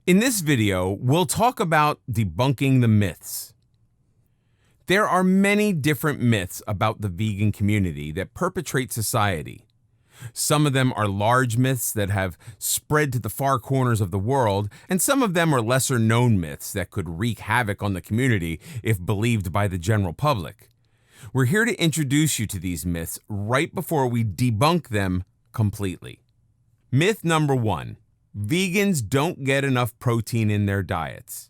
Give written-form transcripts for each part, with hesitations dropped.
In this video, we'll talk about debunking the myths. There are many different myths about the vegan community that perpetrate society. Some of them are large myths that have spread to the far corners of the world, and some of them are lesser known myths that could wreak havoc on the community if believed by the general public. We're here to introduce you to these myths right before we debunk them completely. Myth number 1. Vegans don't get enough protein in their diets.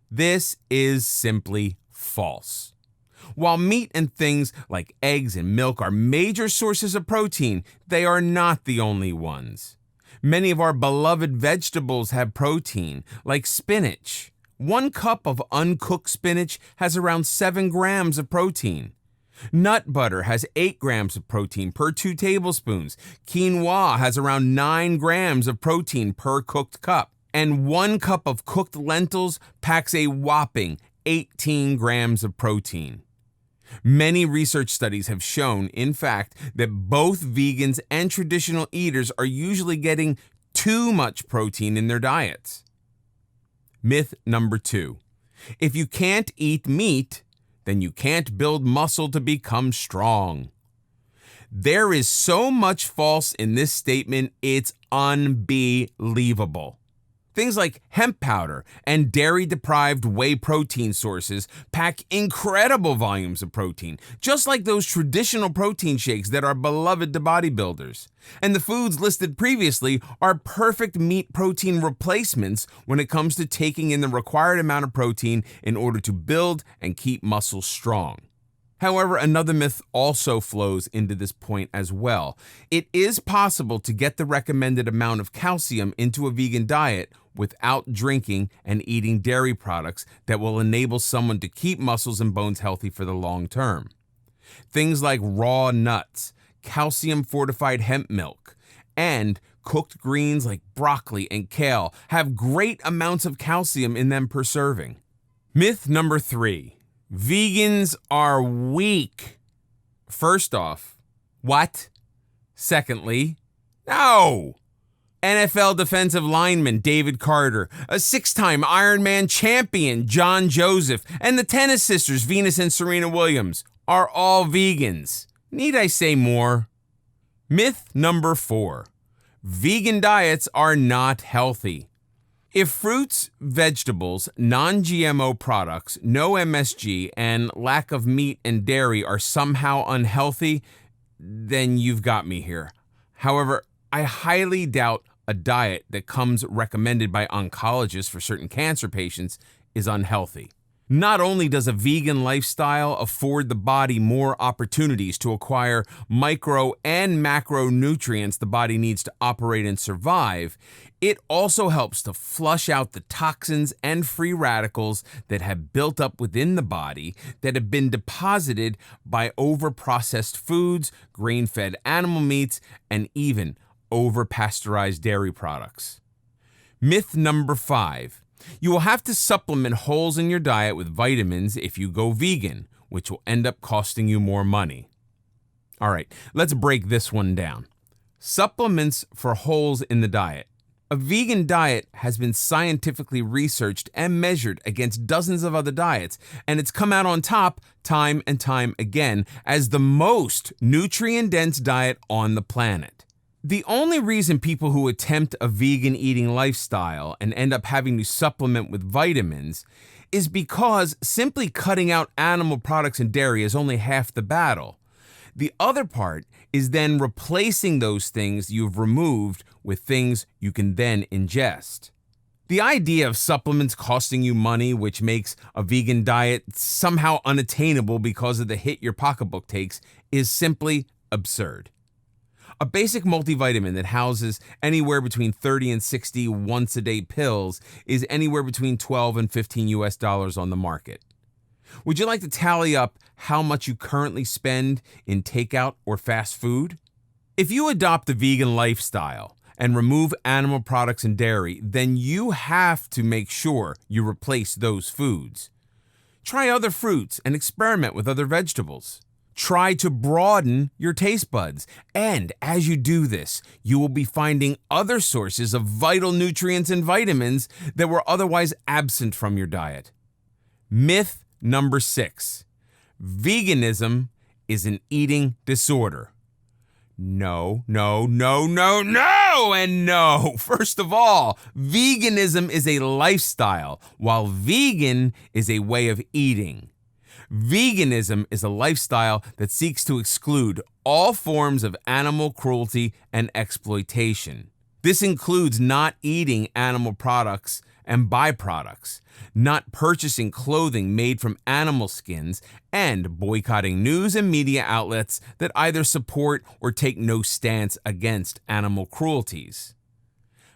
This is simply false. While meat and things like eggs and milk are major sources of protein, they are not the only ones. Many of our beloved vegetables have protein, like spinach. 1 cup of uncooked spinach has around 7 grams of protein. Nut butter has 8 grams of protein per 2 tablespoons. Quinoa has around 9 grams of protein per cooked cup. And 1 cup of cooked lentils packs a whopping 18 grams of protein. Many research studies have shown, in fact, that both vegans and traditional eaters are usually getting too much protein in their diets. Myth number 2. If you can't eat meat, then you can't build muscle to become strong. There is so much false in this statement, it's unbelievable. Things like hemp powder and dairy-deprived whey protein sources pack incredible volumes of protein, just like those traditional protein shakes that are beloved to bodybuilders. And the foods listed previously are perfect meat protein replacements when it comes to taking in the required amount of protein in order to build and keep muscles strong. However, another myth also flows into this point as well. It is possible to get the recommended amount of calcium into a vegan diet without drinking and eating dairy products that will enable someone to keep muscles and bones healthy for the long term. Things like raw nuts, calcium-fortified hemp milk, and cooked greens like broccoli and kale have great amounts of calcium in them per serving. Myth number 3. Vegans are weak. First off, what? Secondly, no. NFL defensive lineman David Carter, a 6-time Ironman champion John Joseph, and the tennis sisters Venus and Serena Williams are all vegans. Need I say more? Myth number 4. Vegan diets are not healthy. If fruits, vegetables, non-GMO products, no MSG, and lack of meat and dairy are somehow unhealthy, then you've got me here. However, I highly doubt a diet that comes recommended by oncologists for certain cancer patients is unhealthy. Not only does a vegan lifestyle afford the body more opportunities to acquire micro and macronutrients the body needs to operate and survive, it also helps to flush out the toxins and free radicals that have built up within the body that have been deposited by over-processed foods, grain-fed animal meats, and even over-pasteurized dairy products. Myth number 5. You will have to supplement holes in your diet with vitamins if you go vegan, which will end up costing you more money. All right, let's break this one down. Supplements for holes in the diet. A vegan diet has been scientifically researched and measured against dozens of other diets, and it's come out on top time and time again as the most nutrient-dense diet on the planet. The only reason people who attempt a vegan eating lifestyle and end up having to supplement with vitamins is because simply cutting out animal products and dairy is only half the battle. The other part is then replacing those things you've removed with things you can then ingest. The idea of supplements costing you money, which makes a vegan diet somehow unattainable because of the hit your pocketbook takes, is simply absurd. A basic multivitamin that houses anywhere between 30 and 60 once-a-day pills is anywhere between $12 and $15 on the market. Would you like to tally up how much you currently spend in takeout or fast food? If you adopt a vegan lifestyle and remove animal products and dairy, then you have to make sure you replace those foods. Try other fruits and experiment with other vegetables. Try to broaden your taste buds. And as you do this, you will be finding other sources of vital nutrients and vitamins that were otherwise absent from your diet. Myth number 6. Veganism is an eating disorder. No, no, no, no, no, and no. First of all, veganism is a lifestyle, while vegan is a way of eating. Veganism is a lifestyle that seeks to exclude all forms of animal cruelty and exploitation. This includes not eating animal products and byproducts, not purchasing clothing made from animal skins, and boycotting news and media outlets that either support or take no stance against animal cruelties.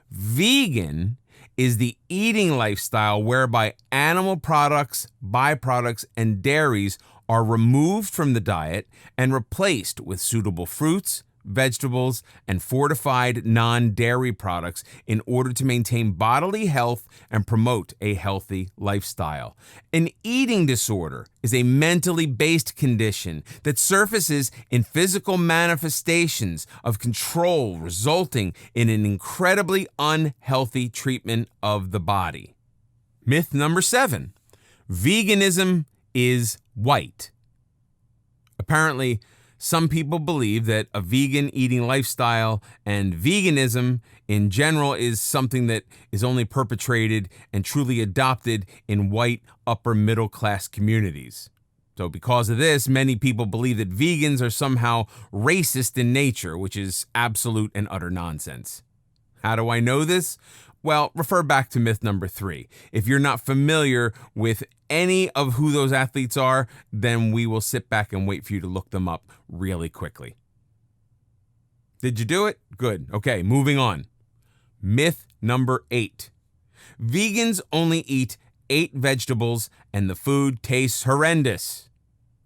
Vegan is the eating lifestyle whereby animal products, byproducts, and dairies are removed from the diet and replaced with suitable fruits, vegetables, and fortified non-dairy products in order to maintain bodily health and promote a healthy lifestyle. An eating disorder is a mentally based condition that surfaces in physical manifestations of control, resulting in an incredibly unhealthy treatment of the body. Myth number 7. Veganism is white. Apparently, some people believe that a vegan eating lifestyle and veganism in general is something that is only perpetrated and truly adopted in white upper middle class communities. So because of this, many people believe that vegans are somehow racist in nature, which is absolute and utter nonsense. How do I know this? Well, refer back to myth number 3. If you're not familiar with any of who those athletes are, then we will sit back and wait for you to look them up really quickly. Did you do it? Good. Okay, moving on. Myth number 8. Vegans only eat 8 vegetables and the food tastes horrendous.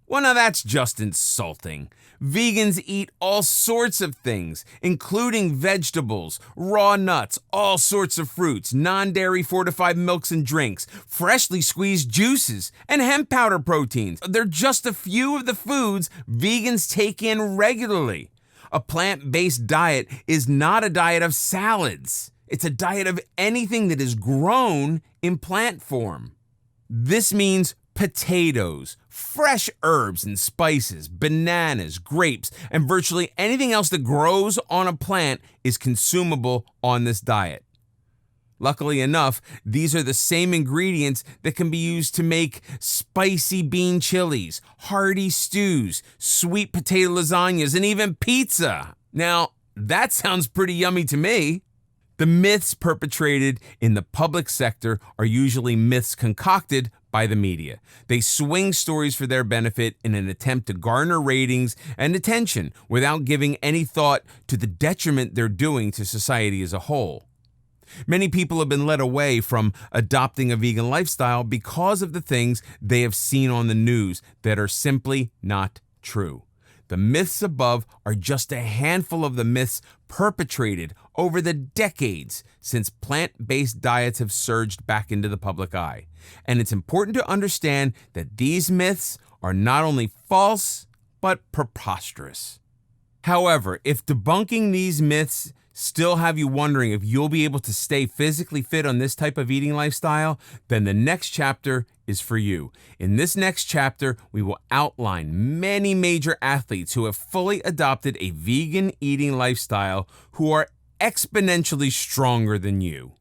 Well, now that's just insulting. Vegans eat all sorts of things, including vegetables, raw nuts, all sorts of fruits, non-dairy fortified milks and drinks, freshly squeezed juices, and hemp powder proteins. They're just a few of the foods vegans take in regularly. A plant-based diet is not a diet of salads. It's a diet of anything that is grown in plant form. This means potatoes, fresh herbs and spices, bananas, grapes, and virtually anything else that grows on a plant is consumable on this diet. Luckily enough, these are the same ingredients that can be used to make spicy bean chilies, hearty stews, sweet potato lasagnas, and even pizza. Now, that sounds pretty yummy to me. The myths perpetrated in the public sector are usually myths concocted by the media. They swing stories for their benefit in an attempt to garner ratings and attention without giving any thought to the detriment they're doing to society as a whole. Many people have been led away from adopting a vegan lifestyle because of the things they have seen on the news that are simply not true. The myths above are just a handful of the myths perpetrated over the decades since plant-based diets have surged back into the public eye. And it's important to understand that these myths are not only false, but preposterous. However, if debunking these myths still have you wondering if you'll be able to stay physically fit on this type of eating lifestyle, then the next chapter is for you. In this next chapter, we will outline many major athletes who have fully adopted a vegan eating lifestyle who are exponentially stronger than you.